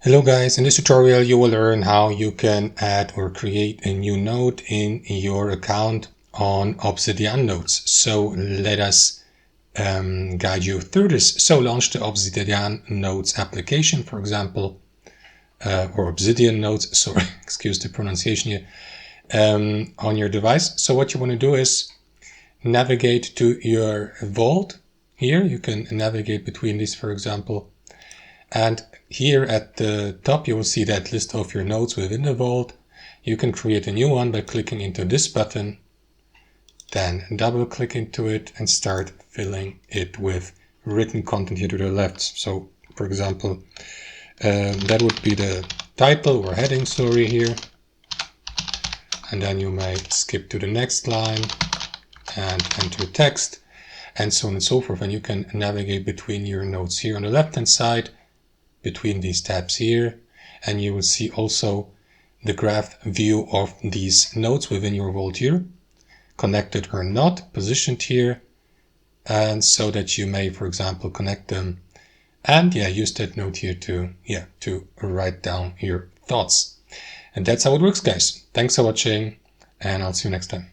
Hello guys, in this tutorial you will learn how you can add or create a new note in your account on Obsidian Notes. So let us guide you through this. So launch the Obsidian Notes application, for example, or Obsidian Notes, sorry, excuse the pronunciation here, on your device. So what you want to do is navigate to your vault. Here you can navigate between these, for example. And here at the top, you will see that list of your notes within the vault. You can create a new one by clicking into this button, then double click into it and start filling it with written content here to the left. So for example, that would be the title or heading, sorry, here. And then you may skip to the next line and enter text and so on and so forth. And you can navigate between your notes here on the left hand side, between these tabs here, and you will see also the graph view of these notes within your vault here, connected or not, positioned here, and so that you may, for example, connect them and use that note here to write down your thoughts. And that's how it works, guys. Thanks for watching, and I'll see you next time.